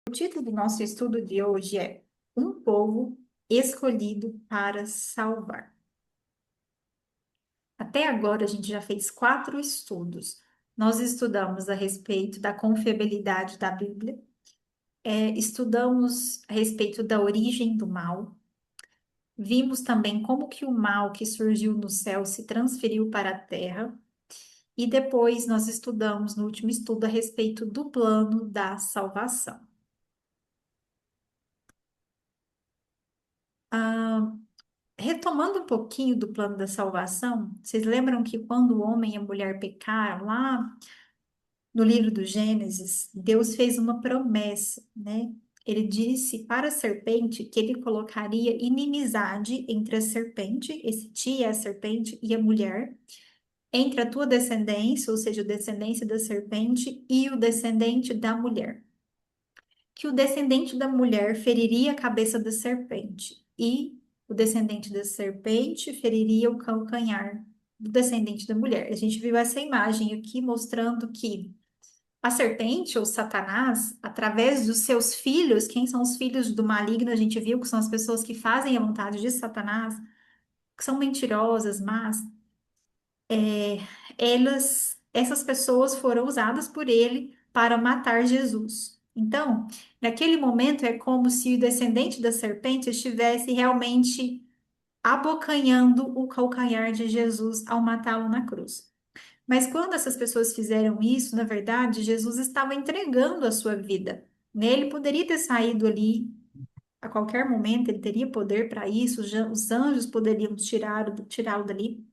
O título do nosso estudo de hoje é Um Povo Escolhido para Salvar. Até agora, a gente já fez 4 estudos. Nós estudamos a respeito da confiabilidade da Bíblia, estudamos a respeito da origem do mal, vimos também como que o mal que surgiu no céu se transferiu para a terra, e depois nós estudamos, no último estudo, a respeito do plano da salvação. Ah, Retomando um pouquinho do plano da salvação, vocês lembram que quando o homem e a mulher pecaram, lá no livro do Gênesis, Deus fez uma promessa, né? Ele disse para a serpente que ele colocaria inimizade entre a serpente, esse tia é a serpente, e a mulher, entre a tua descendência, ou seja, a descendência da serpente, e o descendente da mulher. Que o descendente da mulher feriria a cabeça da serpente, e o descendente da serpente feriria o calcanhar do descendente da mulher. A gente viu essa imagem aqui mostrando que a serpente, ou Satanás, através dos seus filhos, quem são os filhos do maligno, a gente viu que são as pessoas que fazem a vontade de Satanás, que são mentirosas, mas essas pessoas foram usadas por ele para matar Jesus. Então, naquele momento é como se o descendente da serpente estivesse realmente abocanhando o calcanhar de Jesus ao matá-lo na cruz. Mas quando essas pessoas fizeram isso, na verdade, Jesus estava entregando a sua vida. Ele poderia ter saído ali a qualquer momento, ele teria poder para isso, os anjos poderiam tirá-lo dali.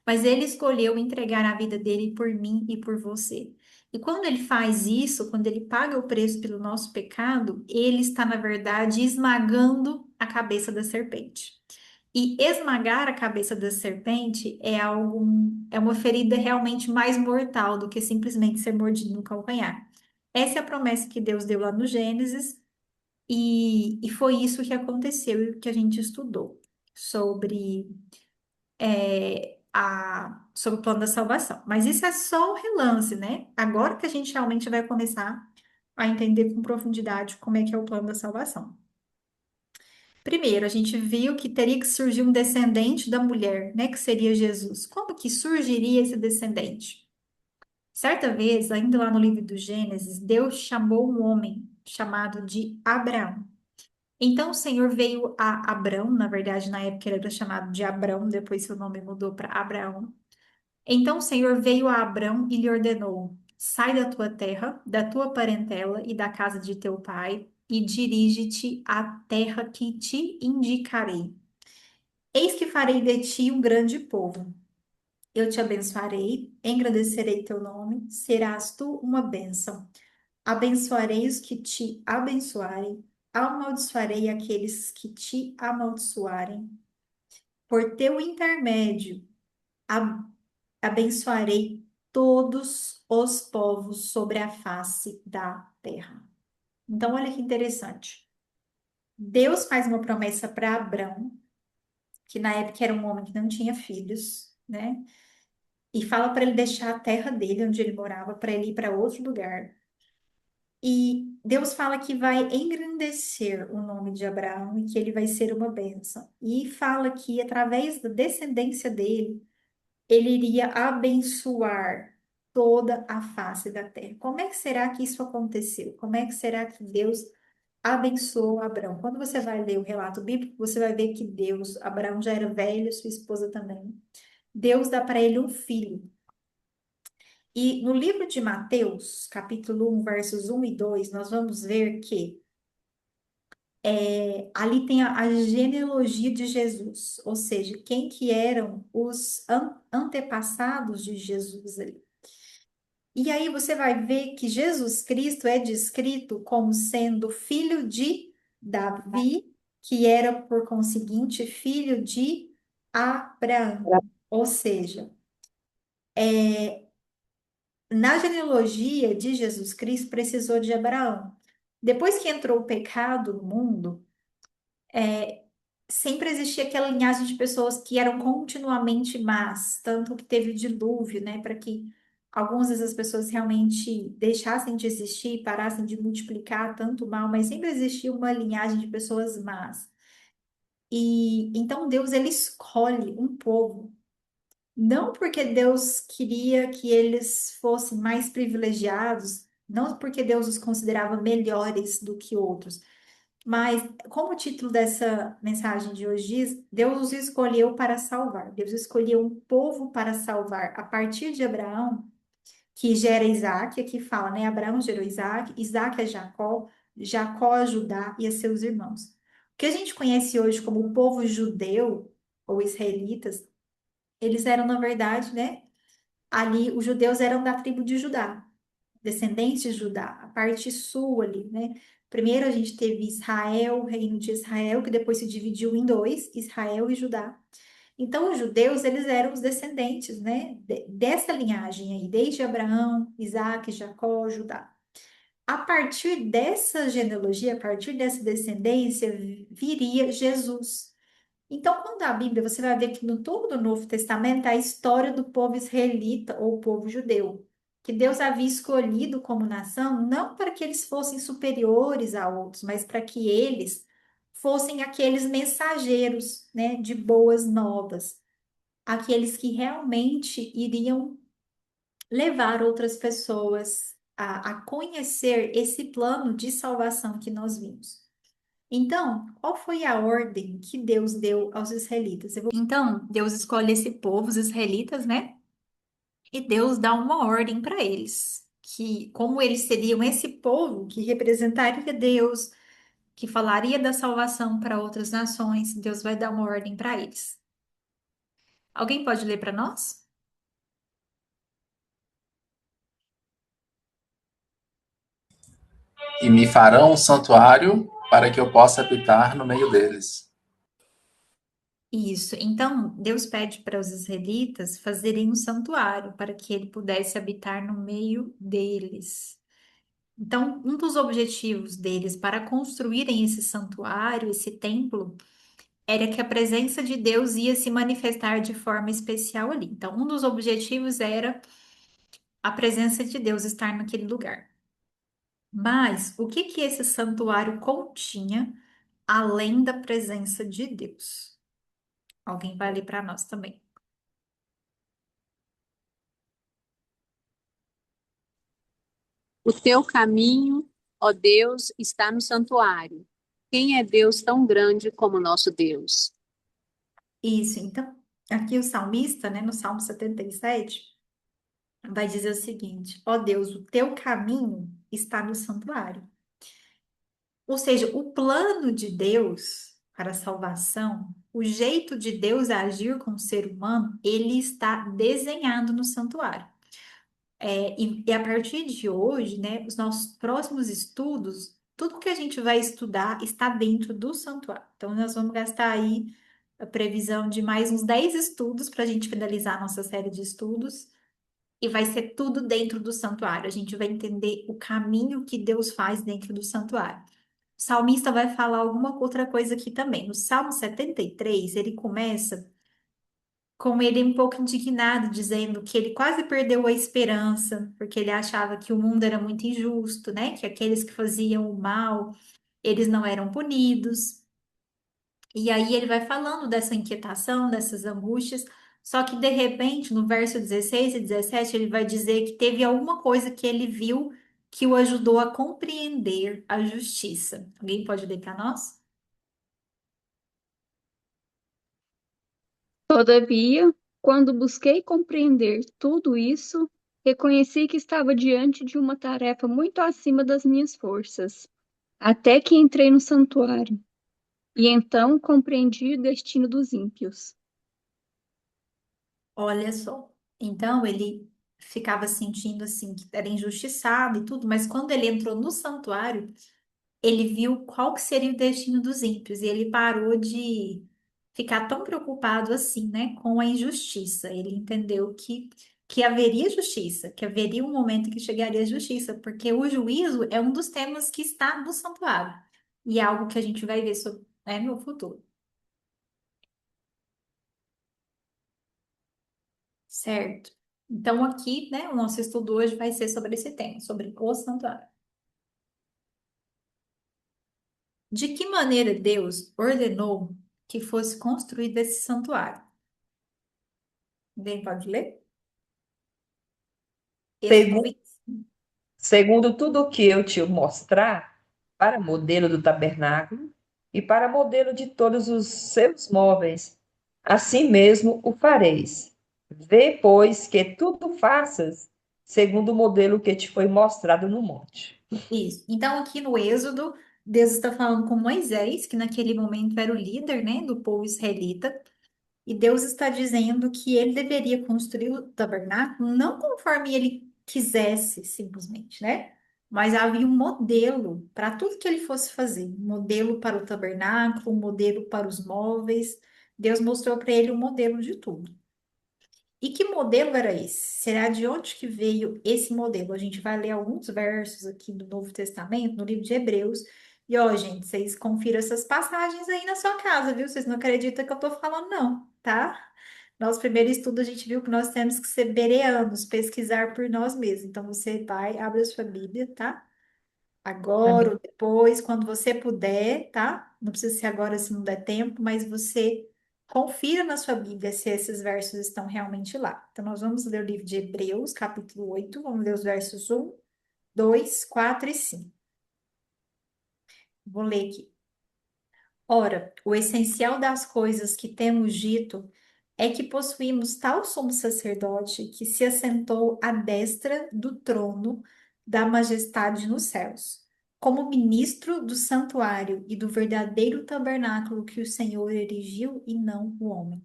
Mas ele escolheu entregar a vida dele por mim e por você. E quando ele faz isso, quando ele paga o preço pelo nosso pecado, ele está, na verdade, esmagando a cabeça da serpente. E esmagar a cabeça da serpente é uma ferida realmente mais mortal do que simplesmente ser mordido no calcanhar. Essa é a promessa que Deus deu lá no Gênesis, e foi isso que aconteceu e que a gente estudou sobre sobre o plano da salvação. Mas isso é só o relance, né? Agora que a gente realmente vai começar a entender com profundidade como é que é o plano da salvação. Primeiro, a gente viu que teria que surgir um descendente da mulher, né? Que seria Jesus. Como que surgiria esse descendente? Certa vez, ainda lá no livro do Gênesis, Deus chamou um homem chamado de Abraão. Então o Senhor veio a Abrão, na verdade, na época ele era chamado de Abrão, depois seu nome mudou para Abraão. Então o Senhor veio a Abrão e lhe ordenou: Sai da tua terra, da tua parentela e da casa de teu pai, e dirige-te à terra que te indicarei. Eis que farei de ti um grande povo. Eu te abençoarei, engrandecerei teu nome, serás tu uma bênção. Abençoarei os que te abençoarem, amaldiçoarei aqueles que te amaldiçoarem. Por teu intermédio, abençoarei todos os povos sobre a face da terra. Então, olha que interessante. Deus faz uma promessa para Abrão, que na época era um homem que não tinha filhos, né? E fala para ele deixar a terra dele, onde ele morava, para ele ir para outro lugar. E Deus fala que vai engrandecer o nome de Abraão e que ele vai ser uma bênção. E fala que através da descendência dele, ele iria abençoar toda a face da terra. Como é que será que isso aconteceu? Como é que será que Deus abençoou Abraão? Quando você vai ler o relato bíblico, você vai ver que Deus, Abraão já era velho, sua esposa também. Deus dá para ele um filho. E no livro de Mateus, capítulo 1, versos 1 e 2, nós vamos ver que ali tem a genealogia de Jesus, ou seja, quem que eram os antepassados de Jesus ali. E aí você vai ver que Jesus Cristo é descrito como sendo filho de Davi, que era, por conseguinte, filho de Abraão. Ou seja, na genealogia de Jesus Cristo precisou de Abraão. Depois que entrou o pecado no mundo, sempre existia aquela linhagem de pessoas que eram continuamente más, tanto que teve o dilúvio, né, para que algumas vezes as pessoas realmente deixassem de existir, parassem de multiplicar tanto mal, mas sempre existia uma linhagem de pessoas más. E então Deus ele escolhe um povo, não porque Deus queria que eles fossem mais privilegiados, não porque Deus os considerava melhores do que outros, mas como o título dessa mensagem de hoje diz, Deus os escolheu para salvar. Deus escolheu um povo para salvar a partir de Abraão, que gera Isaac, aqui fala, né? Abraão gerou Isaac, Isaac é Jacó, Jacó a Judá e a seus irmãos. O que a gente conhece hoje como o povo judeu ou israelitas, eles eram, na verdade, né? Ali, os judeus eram da tribo de Judá, descendentes de Judá, a parte sul ali, né? Primeiro a gente teve Israel, o reino de Israel, que depois se dividiu em dois, Israel e Judá. Então, os judeus, eles eram os descendentes, né, dessa linhagem aí, desde Abraão, Isaac, Jacó, Judá. A partir dessa genealogia, a partir dessa descendência, viria Jesus. Então, quando a Bíblia, você vai ver que no todo o Novo Testamento, a história do povo israelita ou povo judeu, que Deus havia escolhido como nação, não para que eles fossem superiores a outros, mas para que eles fossem aqueles mensageiros, né, de boas novas, aqueles que realmente iriam levar outras pessoas a conhecer esse plano de salvação que nós vimos. Então, qual foi a ordem que Deus deu aos israelitas? Então, Deus escolhe esse povo, os israelitas, né? E Deus dá uma ordem para eles, que como eles seriam esse povo que representaria Deus, que falaria da salvação para outras nações, Deus vai dar uma ordem para eles. Alguém pode ler para nós? E me farão um santuário para que eu possa habitar no meio deles. Isso. Então, Deus pede para os israelitas fazerem um santuário para que ele pudesse habitar no meio deles. Então, um dos objetivos deles para construírem esse santuário, esse templo, era que a presença de Deus ia se manifestar de forma especial ali. Então, um dos objetivos era a presença de Deus estar naquele lugar. Mas o que que esse santuário continha além da presença de Deus? Alguém vai ler para nós também. O teu caminho, ó Deus, está no santuário. Quem é Deus tão grande como nosso Deus? Isso, então, aqui o salmista, né, no Salmo 77, vai dizer o seguinte: ó Deus, o teu caminho está no santuário. Ou seja, o plano de Deus para a salvação, o jeito de Deus agir com o ser humano, ele está desenhado no santuário. E a partir de hoje, né, os nossos próximos estudos, tudo que a gente vai estudar está dentro do santuário. Então, nós vamos gastar aí a previsão de mais uns 10 estudos para a gente finalizar a nossa série de estudos. E vai ser tudo dentro do santuário. A gente vai entender o caminho que Deus faz dentro do santuário. O salmista vai falar alguma outra coisa aqui também. No Salmo 73, ele começa com ele um pouco indignado, dizendo que ele quase perdeu a esperança, porque ele achava que o mundo era muito injusto, né? Que aqueles que faziam o mal, eles não eram punidos. E aí ele vai falando dessa inquietação, dessas angústias, só que de repente, no verso 16 e 17, ele vai dizer que teve alguma coisa que ele viu que o ajudou a compreender a justiça. Alguém pode ler para nós? Todavia, quando busquei compreender tudo isso, reconheci que estava diante de uma tarefa muito acima das minhas forças, até que entrei no santuário, e então compreendi o destino dos ímpios. Olha só. Então ele ficava sentindo assim que era injustiçado e tudo, mas quando ele entrou no santuário, ele viu qual que seria o destino dos ímpios e ele parou de ficar tão preocupado assim, né, com a injustiça. Ele entendeu que haveria justiça, que haveria um momento que chegaria a justiça, porque o juízo é um dos temas que está no santuário e é algo que a gente vai ver sobre, né, no futuro, certo? Então, aqui, né, o nosso estudo hoje vai ser sobre esse tema, sobre o santuário. De que maneira Deus ordenou que fosse construído esse santuário? Alguém pode ler? Êxodo Segundo, 20. segundo tudo o que eu te mostrar, para modelo do tabernáculo e para modelo de todos os seus móveis, assim mesmo o fareis. Vê, pois, que tudo faças segundo o modelo que te foi mostrado no monte. Isso. Então, aqui no Êxodo, Deus está falando com Moisés, que naquele momento era o líder, né, do povo israelita, e Deus está dizendo que ele deveria construir o tabernáculo não conforme ele quisesse, simplesmente, né? Mas havia um modelo para tudo que ele fosse fazer, um modelo para o tabernáculo, um modelo para os móveis. Deus mostrou para ele um modelo de tudo. E que modelo era esse? Será de onde que veio esse modelo? A gente vai ler alguns versos aqui do Novo Testamento, no livro de Hebreus. E, ó, gente, vocês confiram essas passagens aí na sua casa, viu? Vocês não acreditam que eu tô falando, não, tá? Nosso primeiro estudo, a gente viu que nós temos que ser bereanos, pesquisar por nós mesmos. Então, você vai, abre a sua Bíblia, tá? Agora Amém. ou depois, quando você puder, tá? Não precisa ser agora se não der tempo, mas você confira na sua Bíblia se esses versos estão realmente lá. Então, nós vamos ler o livro de Hebreus, capítulo 8. Vamos ler os versos 1, 2, 4 e 5. Vou ler aqui. Ora, o essencial das coisas que temos dito é que possuímos tal sumo sacerdote que se assentou à destra do trono da majestade nos céus, como ministro do santuário e do verdadeiro tabernáculo que o Senhor erigiu e não o homem.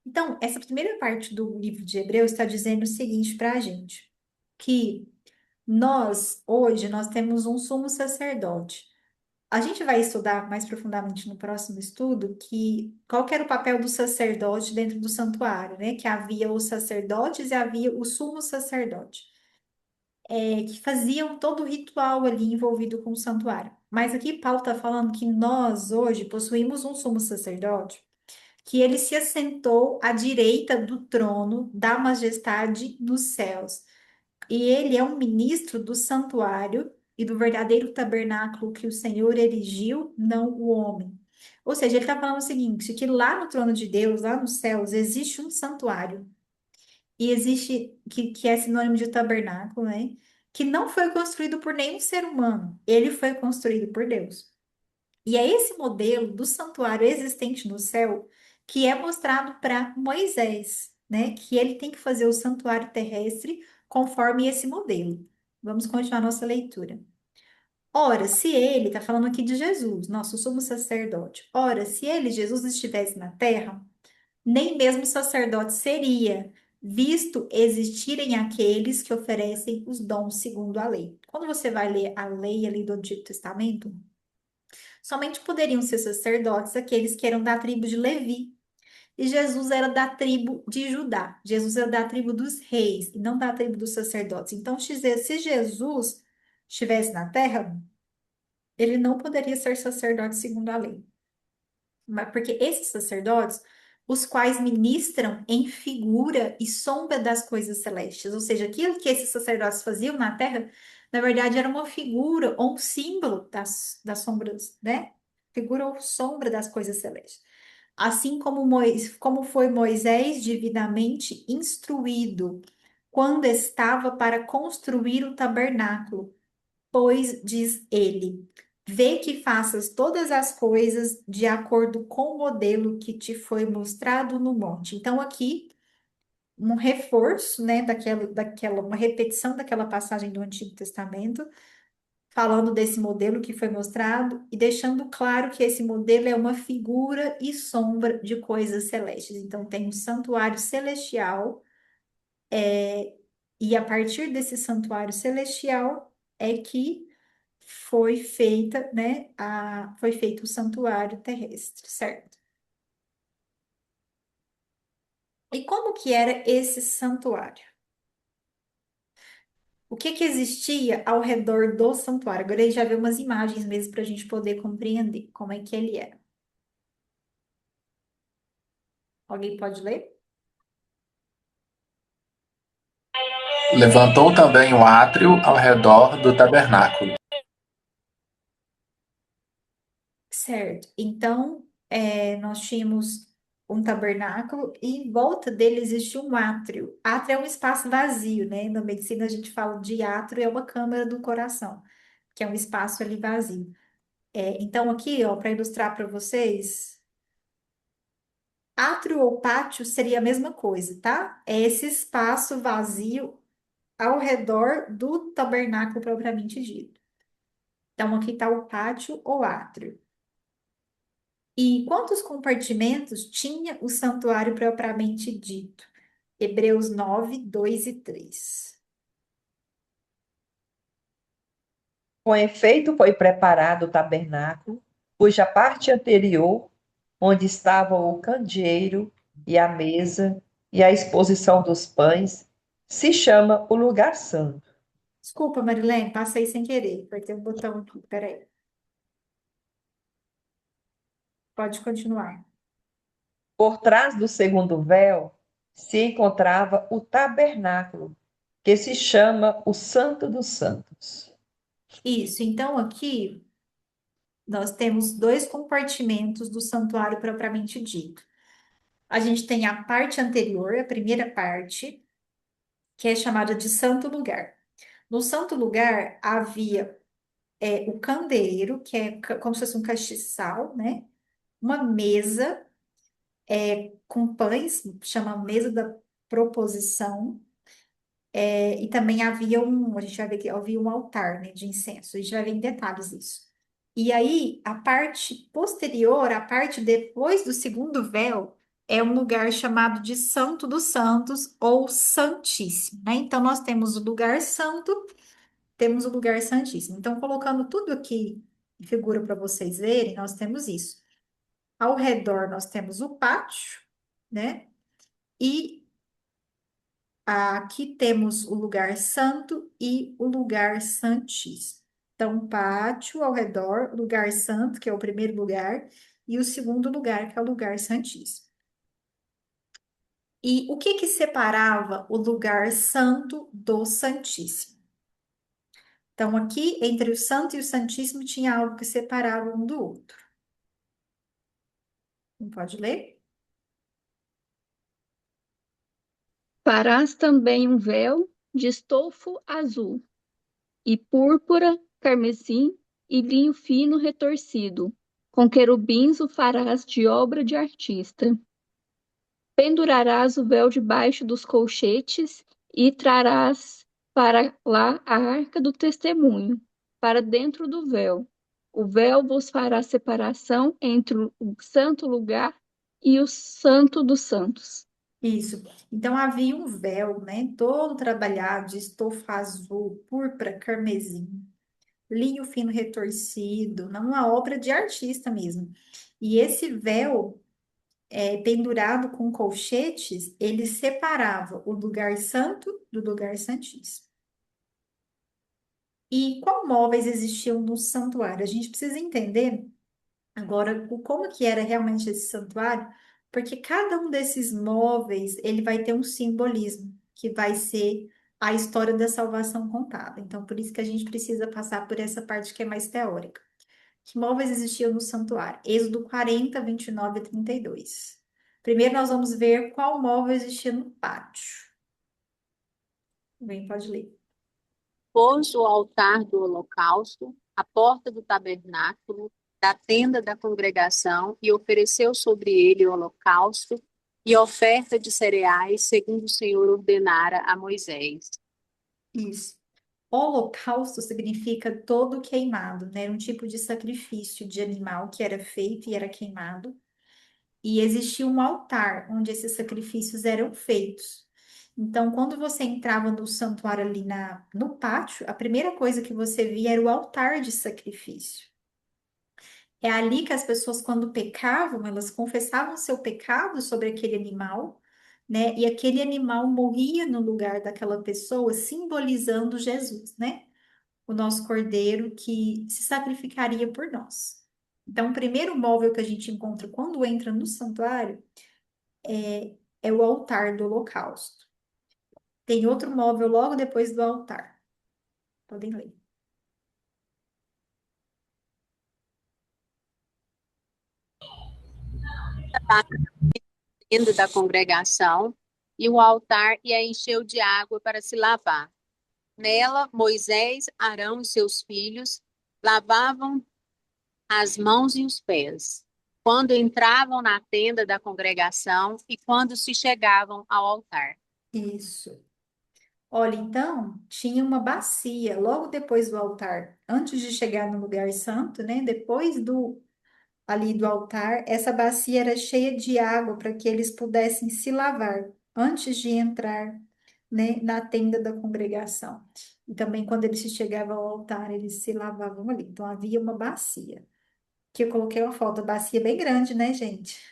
Então, essa primeira parte do livro de Hebreus está dizendo o seguinte para a gente, que hoje, nós temos um sumo sacerdote. A gente vai estudar mais profundamente no próximo estudo que qual que era o papel do sacerdote dentro do santuário, né? Que havia os sacerdotes e havia o sumo sacerdote, que faziam todo o ritual ali envolvido com o santuário. Mas aqui Paulo está falando que nós hoje possuímos um sumo sacerdote que ele se assentou à direita do trono da majestade nos céus. E ele é um ministro do santuário e do verdadeiro tabernáculo que o Senhor erigiu, não o homem. Ou seja, ele está falando o seguinte, que lá no trono de Deus, lá nos céus, existe um santuário. E existe, que é sinônimo de tabernáculo, né? Que não foi construído por nenhum ser humano. Ele foi construído por Deus. E é esse modelo do santuário existente no céu que é mostrado para Moisés, né? Que ele tem que fazer o santuário terrestre conforme esse modelo. Vamos continuar nossa leitura. Ora, se ele, está falando aqui de Jesus, nosso sumo sacerdote. Ora, se ele, Jesus, estivesse na terra, nem mesmo sacerdote seria, visto existirem aqueles que oferecem os dons segundo a lei. Quando você vai ler a lei ali do Antigo Testamento, somente poderiam ser sacerdotes aqueles que eram da tribo de Levi. E Jesus era da tribo de Judá. Jesus era da tribo dos reis e não da tribo dos sacerdotes. Então, se Jesus estivesse na terra, ele não poderia ser sacerdote segundo a lei. Mas porque esses sacerdotes, os quais ministram em figura e sombra das coisas celestes, ou seja, aquilo que esses sacerdotes faziam na terra, na verdade era uma figura ou um símbolo das sombras, né? Figura ou sombra das coisas celestes. Assim como foi Moisés divinamente instruído quando estava para construir o tabernáculo, pois diz ele: vê que faças todas as coisas de acordo com o modelo que te foi mostrado no monte. Então, aqui, um reforço, né, uma repetição daquela passagem do Antigo Testamento, falando desse modelo que foi mostrado e deixando claro que esse modelo é uma figura e sombra de coisas celestes. Então, tem um santuário celestial, e a partir desse santuário celestial é que foi feita, né, foi feito o santuário terrestre, certo? E como que era esse santuário? O que que existia ao redor do santuário? Agora a gente já vê umas imagens mesmo para a gente poder compreender como é que ele era. Alguém pode ler? Levantou também o átrio ao redor do tabernáculo. Certo. Então, nós tínhamos um tabernáculo e em volta dele existia um átrio. Átrio é um espaço vazio, né? Na medicina a gente fala de átrio, é uma câmara do coração, que é um espaço ali vazio. Então, aqui, ó, para ilustrar para vocês, átrio ou pátio seria a mesma coisa, tá? É esse espaço vazio ao redor do tabernáculo propriamente dito. Então, aqui está o pátio ou átrio. E quantos compartimentos tinha o santuário propriamente dito? Hebreus 9, 2 e 3. Com efeito, foi preparado o tabernáculo, cuja parte anterior, onde estavam o candeeiro e a mesa e a exposição dos pães, se chama o lugar santo. Desculpa, Marilene, passei sem querer. Apertei um botão aqui. Peraí. Pode continuar. Por trás do segundo véu se encontrava o tabernáculo, que se chama o Santo dos Santos. Isso. Então, aqui nós temos dois compartimentos do santuário propriamente dito. A gente tem a parte anterior, a primeira parte, que é chamada de santo lugar. No santo lugar havia o candeeiro, que é como se fosse um castiçal, né? Uma mesa com pães, chama mesa da proposição, e também havia a gente vai ver que havia um altar, né, de incenso, a gente vai ver em detalhes isso. E aí, a parte posterior, a parte depois do segundo véu, é um lugar chamado de Santo dos Santos ou Santíssimo, né? Então, nós temos o lugar santo, temos o lugar santíssimo. Então, colocando tudo aqui em figura para vocês verem, nós temos isso. Ao redor, nós temos o pátio, né? E aqui temos o lugar santo e o lugar santíssimo. Então, pátio ao redor, lugar santo, que é o primeiro lugar, e o segundo lugar, que é o lugar santíssimo. E o que que separava o lugar santo do santíssimo? Então, aqui entre o santo e o santíssimo tinha algo que separava um do outro. Não pode ler? Farás também um véu de estofo azul, e púrpura, carmesim e linho fino retorcido. Com querubins o farás de obra de artista. Pendurarás o véu debaixo dos colchetes e trarás para lá a arca do testemunho, para dentro do véu. O véu vos fará separação entre o santo lugar e o santo dos santos. Isso. Então havia um véu, né, todo trabalhado de estofa azul, púrpura, carmesim, linho fino retorcido, uma obra de artista mesmo. E esse véu, pendurado com colchetes, ele separava o lugar santo do lugar santíssimo. E qual móveis existiam no santuário? A gente precisa entender agora como que era realmente esse santuário, porque cada um desses móveis, ele vai ter um simbolismo, que vai ser a história da salvação contada. Então, por isso que a gente precisa passar por essa parte que é mais teórica. Que móveis existiam no santuário? Êxodo 40, 29 e 32. Primeiro nós vamos ver qual móvel existia no pátio. Bem, pode ler. Pôs o altar do holocausto, a porta do tabernáculo, da tenda da congregação, e ofereceu sobre ele o holocausto e oferta de cereais, segundo o Senhor ordenara a Moisés. Isso. Holocausto significa todo queimado, né? Era um tipo de sacrifício de animal que era feito e era queimado. E existia um altar onde esses sacrifícios eram feitos. Então, quando você entrava no santuário ali no pátio, a primeira coisa que você via era o altar de sacrifício. É ali que as pessoas, quando pecavam, elas confessavam seu pecado sobre aquele animal, né? E aquele animal morria no lugar daquela pessoa, simbolizando Jesus, né? O nosso cordeiro que se sacrificaria por nós. Então, o primeiro móvel que a gente encontra quando entra no santuário é o altar do holocausto. Tem outro móvel logo depois do altar. Podem ler. Tenda da congregação e o altar e a encheu de água para se lavar. Nela, Moisés, Arão e seus filhos lavavam as mãos e os pés, quando entravam na tenda da congregação e quando se chegavam ao altar. Isso. Olha, então, tinha uma bacia logo depois do altar, antes de chegar no lugar santo, né? Depois do ali do altar, essa bacia era cheia de água para que eles pudessem se lavar antes de entrar, né, na tenda da congregação. E também quando eles chegavam ao altar, eles se lavavam ali. Então havia uma bacia, que eu coloquei uma foto, a bacia bem grande, né, gente?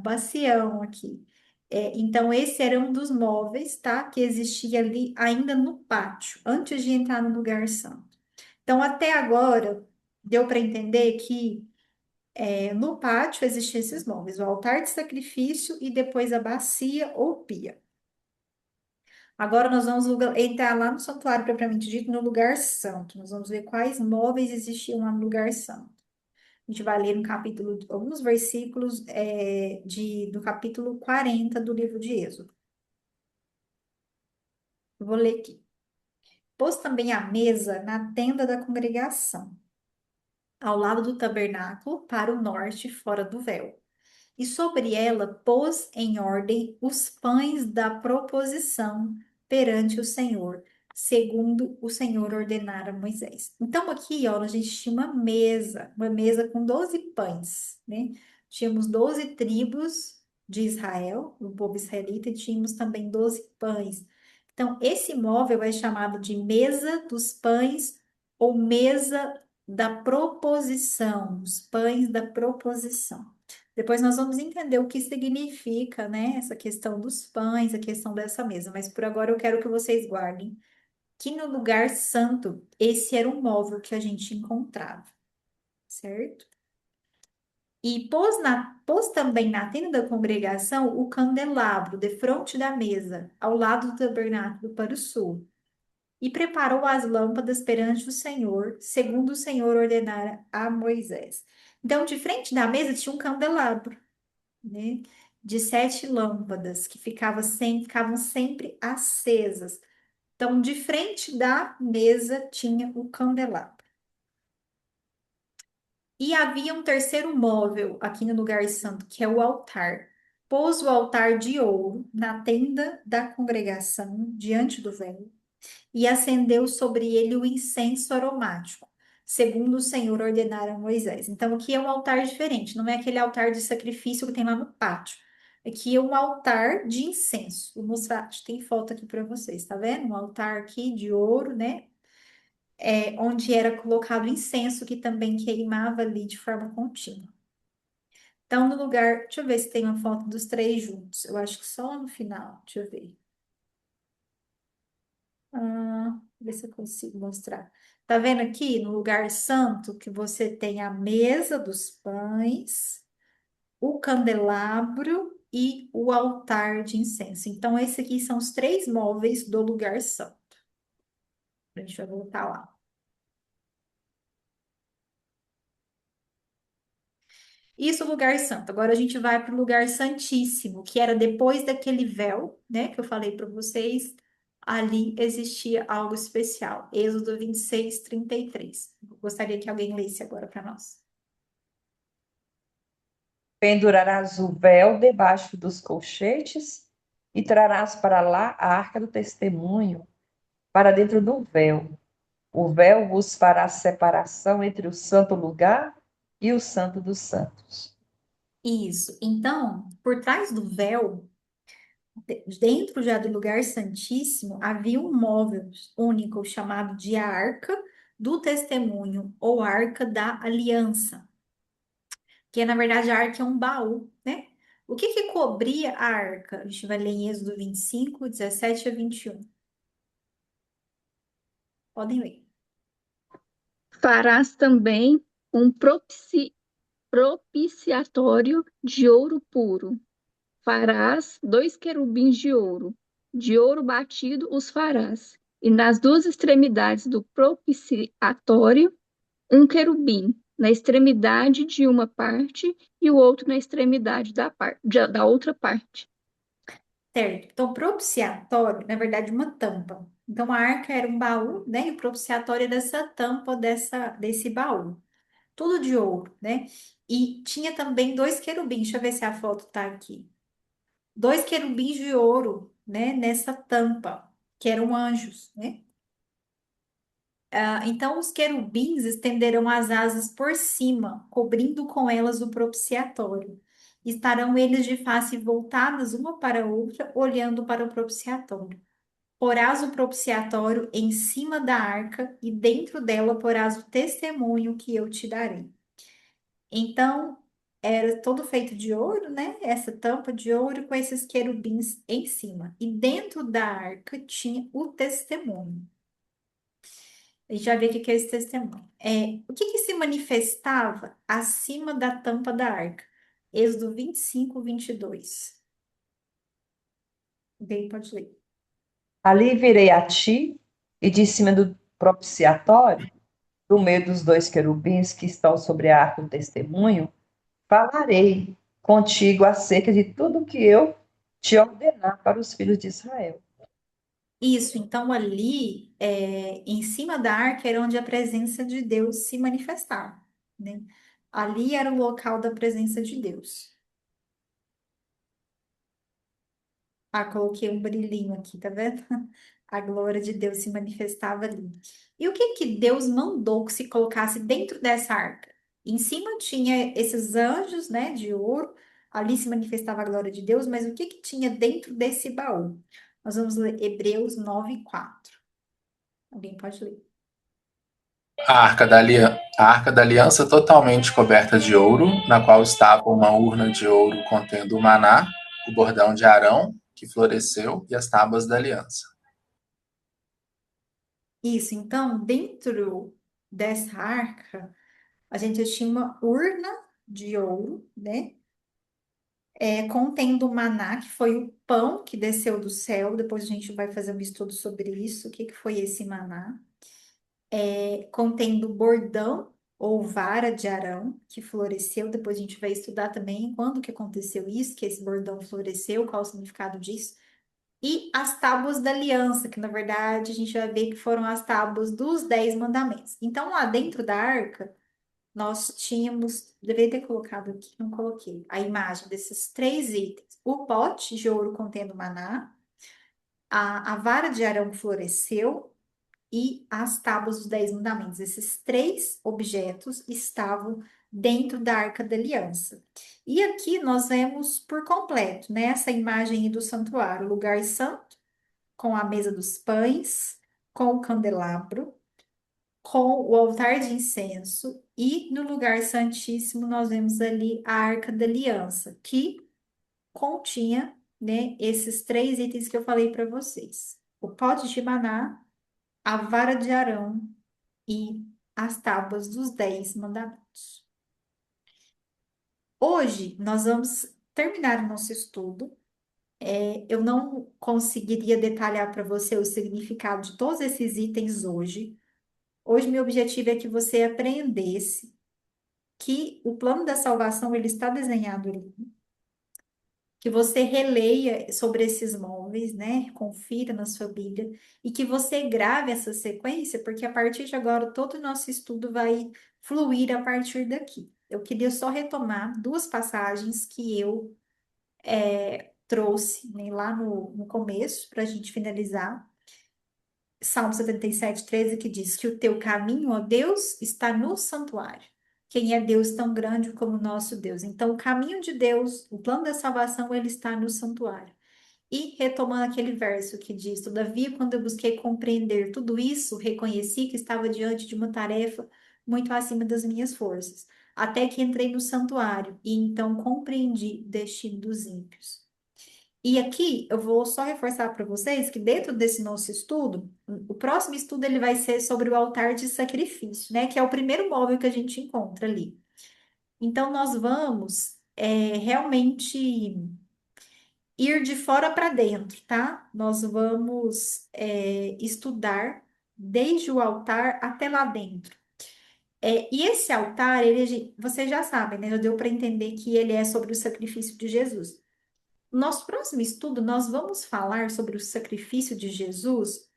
Bacião aqui. Então, esse era um dos móveis, tá? Que existia ali ainda no pátio, antes de entrar no lugar santo. Então, até agora, deu para entender que no pátio existiam esses móveis, o altar de sacrifício e depois a bacia ou pia. Agora nós vamos entrar lá no santuário propriamente dito, no lugar santo. Nós vamos ver quais móveis existiam lá no lugar santo. A gente vai ler no capítulo, alguns versículos do capítulo 40 do livro de Êxodo. Eu vou ler aqui. Pôs também a mesa na tenda da congregação, ao lado do tabernáculo, para o norte, fora do véu. E sobre ela pôs em ordem os pães da proposição perante o Senhor, segundo o Senhor ordenara a Moisés. Então, aqui, ó, a gente tinha uma mesa com 12 pães, né? Tínhamos 12 tribos de Israel, o povo israelita, e tínhamos também 12 pães. Então, esse móvel é chamado de mesa dos pães ou mesa da proposição, os pães da proposição. Depois nós vamos entender o que significa, né, essa questão dos pães, a questão dessa mesa, mas por agora eu quero que vocês guardem que no lugar santo, esse era um móvel que a gente encontrava, certo? E pôs também na tenda da congregação o candelabro defronte da mesa, ao lado do tabernáculo para o sul, e preparou as lâmpadas perante o Senhor, segundo o Senhor ordenara a Moisés. Então, de frente da mesa tinha um candelabro, né, de 7 lâmpadas que ficavam sempre acesas. Então, de frente da mesa tinha o candelabro. E havia um terceiro móvel aqui no lugar santo, que é o altar. Pôs o altar de ouro na tenda da congregação, diante do véu, e acendeu sobre ele o incenso aromático, segundo o Senhor ordenara a Moisés. Então, aqui é um altar diferente, não é aquele altar de sacrifício que tem lá no pátio. Aqui é um altar de incenso. Vou mostrar, tem foto aqui para vocês, tá vendo? Um altar aqui de ouro, né? Onde era colocado incenso, que também queimava ali de forma contínua. Então, no lugar, deixa eu ver se tem uma foto dos três juntos. Eu acho que só no final, deixa eu ver. Ver se eu consigo mostrar. Tá vendo aqui no lugar santo que você tem a mesa dos pães, o candelabro e o altar de incenso. Então, esses aqui são os três móveis do lugar santo. A gente vai voltar lá. Isso, o lugar santo. Agora a gente vai para o lugar santíssimo, que era depois daquele véu, né, que eu falei para vocês. Ali existia algo especial. Êxodo 26, 33. Gostaria que alguém lesse agora para nós. Pendurarás o véu debaixo dos colchetes e trarás para lá a arca do testemunho, para dentro do véu. O véu vos fará separação entre o santo lugar e o santo dos santos. Isso. Então, por trás do véu, dentro já do lugar santíssimo, havia um móvel único chamado de Arca do Testemunho ou Arca da Aliança, que na verdade a arca é um baú, né? O que que cobria a arca? A gente vai ler em Êxodo 25, 17 a 21. Podem ler. Farás também um propiciatório de ouro puro. Farás 2 querubins de ouro. De ouro batido os farás, e nas duas extremidades do propiciatório, um querubim, na extremidade de uma parte e o outro na extremidade da outra parte. Certo. Então, propiciatório, na verdade, uma tampa. Então, a arca era um baú, né? E o propiciatório era essa tampa desse baú. Tudo de ouro, né? E tinha também dois querubins. Deixa eu ver se a foto tá aqui. Dois querubins de ouro, né? Nessa tampa, que eram anjos, né? Então, os querubins estenderão as asas por cima, cobrindo com elas o propiciatório. Estarão eles de face voltadas uma para a outra, olhando para o propiciatório. Porás o propiciatório em cima da arca, e dentro dela porás o testemunho que eu te darei. Então, era todo feito de ouro, né? Essa tampa de ouro com esses querubins em cima. E dentro da arca tinha o testemunho. A gente vai ver o que é esse testemunho. O que se manifestava acima da tampa da arca? Êxodo 25, 22. Bem, pode ler. Ali virei a ti, e de cima do propiciatório, do meio dos dois querubins que estão sobre a arca do testemunho, falarei contigo acerca de tudo que eu te ordenar para os filhos de Israel. Isso, então ali, em cima da arca, era onde a presença de Deus se manifestava, né? Ali era o local da presença de Deus. Ah, coloquei um brilhinho aqui, tá vendo? A glória de Deus se manifestava ali. E o que que Deus mandou que se colocasse dentro dessa arca? Em cima tinha esses anjos, né, de ouro. Ali se manifestava a glória de Deus, mas o que que tinha dentro desse baú? Nós vamos ler Hebreus 9:4. Alguém pode ler? A arca da aliança totalmente coberta de ouro, na qual estava uma urna de ouro contendo o maná, o bordão de Arão, que floresceu, e as tábuas da aliança. Isso, então, dentro dessa arca, a gente tinha uma urna de ouro, né? Contendo o maná, que foi o pão que desceu do céu. Depois a gente vai fazer um estudo sobre isso. O que que foi esse maná? Contendo o bordão ou vara de Arão, que floresceu. Depois a gente vai estudar também quando que aconteceu isso, que esse bordão floresceu, qual o significado disso. E as tábuas da aliança, que na verdade a gente vai ver que foram as tábuas dos 10 mandamentos. Então, lá dentro da arca, nós tínhamos, deveria ter colocado aqui, não coloquei, a imagem desses três itens: o pote de ouro contendo maná, a vara de Arão que floresceu e as tábuas dos 10 mandamentos. Esses três objetos estavam dentro da Arca da Aliança. E aqui nós vemos por completo, né, essa imagem aí do santuário, o lugar santo, com a mesa dos pães, com o candelabro, com o altar de incenso, e no lugar santíssimo nós vemos ali a Arca da Aliança, que continha, né, esses três itens que eu falei para vocês: o pote de maná, a vara de Arão e as tábuas dos 10 mandamentos. Hoje nós vamos terminar o nosso estudo. Eu não conseguiria detalhar para você o significado de todos esses itens hoje. Hoje meu objetivo é que você aprendesse que o plano da salvação ele está desenhado ali, que você releia sobre esses móveis, né? Confira na sua Bíblia e que você grave essa sequência, porque a partir de agora todo o nosso estudo vai fluir a partir daqui. Eu queria só retomar duas passagens que eu trouxe, né, lá no começo, para a gente finalizar. Salmo 77:13, que diz que o teu caminho, ó Deus, está no santuário. Quem é Deus tão grande como o nosso Deus? Então, o caminho de Deus, o plano da salvação, ele está no santuário. E retomando aquele verso que diz: Todavia, quando eu busquei compreender tudo isso, reconheci que estava diante de uma tarefa muito acima das minhas forças, até que entrei no santuário e então compreendi o destino dos ímpios. E aqui eu vou só reforçar para vocês que dentro desse nosso estudo, o próximo estudo ele vai ser sobre o altar de sacrifício, né? Que é o primeiro móvel que a gente encontra ali. Então nós vamos realmente ir de fora para dentro, tá? Nós vamos estudar desde o altar até lá dentro. E esse altar, vocês já sabem, né? Já deu para entender que ele é sobre o sacrifício de Jesus. No nosso próximo estudo, nós vamos falar sobre o sacrifício de Jesus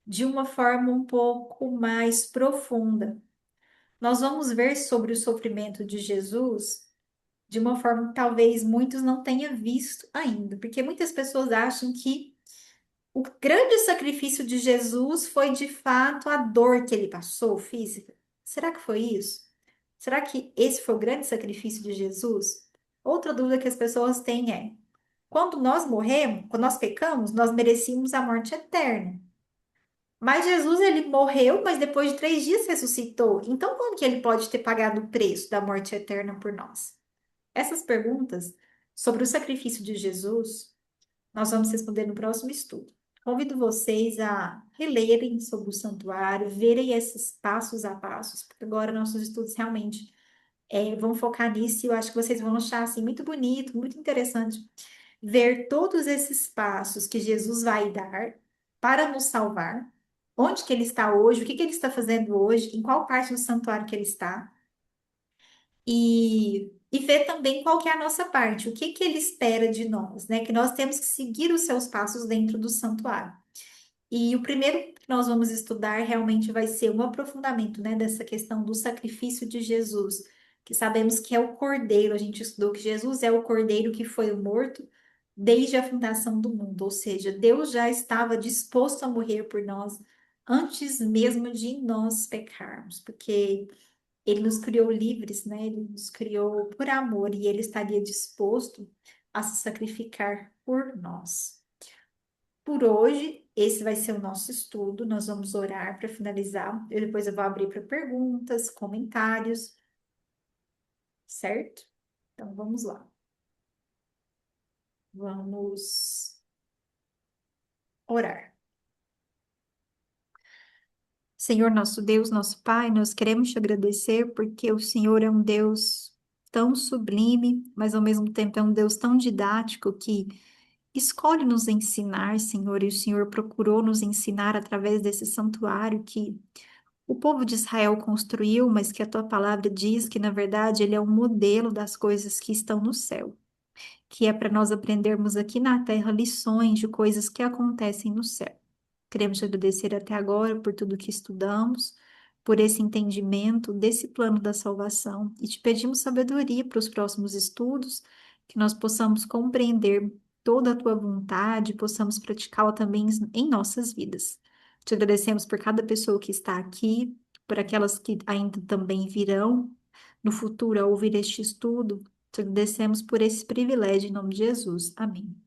de uma forma um pouco mais profunda. Nós vamos ver sobre o sofrimento de Jesus de uma forma que talvez muitos não tenham visto ainda, porque muitas pessoas acham que o grande sacrifício de Jesus foi de fato a dor que ele passou física. Será que foi isso? Será que esse foi o grande sacrifício de Jesus? Outra dúvida que as pessoas têm é: quando nós morremos, quando nós pecamos, nós merecíamos a morte eterna. Mas Jesus, ele morreu, mas depois de 3 dias ressuscitou. Então, como que ele pode ter pagado o preço da morte eterna por nós? Essas perguntas sobre o sacrifício de Jesus, nós vamos responder no próximo estudo. Convido vocês a relerem sobre o santuário, verem esses passos a passos, porque agora nossos estudos realmente vão focar nisso e eu acho que vocês vão achar assim, muito bonito, muito interessante ver todos esses passos que Jesus vai dar para nos salvar, onde que ele está hoje, o que que ele está fazendo hoje, em qual parte do santuário que ele está, e ver também qual que é a nossa parte, o que que ele espera de nós, né? Que nós temos que seguir os seus passos dentro do santuário. E o primeiro que nós vamos estudar realmente vai ser um aprofundamento, né, dessa questão do sacrifício de Jesus, que sabemos que é o Cordeiro. A gente estudou que Jesus é o Cordeiro que foi morto desde a fundação do mundo, ou seja, Deus já estava disposto a morrer por nós antes mesmo de nós pecarmos, porque ele nos criou livres, né? Ele nos criou por amor e ele estaria disposto a se sacrificar por nós. Por hoje, esse vai ser o nosso estudo. Nós vamos orar para finalizar. Depois eu vou abrir para perguntas, comentários, certo? Então vamos lá. Vamos orar. Senhor, nosso Deus, nosso Pai, nós queremos te agradecer porque o Senhor é um Deus tão sublime, mas ao mesmo tempo é um Deus tão didático que escolhe nos ensinar, Senhor, e o Senhor procurou nos ensinar através desse santuário que o povo de Israel construiu, mas que a tua palavra diz que, na verdade, ele é um modelo das coisas que estão no céu, que é para nós aprendermos aqui na terra lições de coisas que acontecem no céu. Queremos te agradecer até agora por tudo que estudamos, por esse entendimento desse plano da salvação e te pedimos sabedoria para os próximos estudos, que nós possamos compreender toda a tua vontade, possamos praticá-la também em nossas vidas. Te agradecemos por cada pessoa que está aqui, por aquelas que ainda também virão no futuro a ouvir este estudo. Te agradecemos por esse privilégio em nome de Jesus. Amém.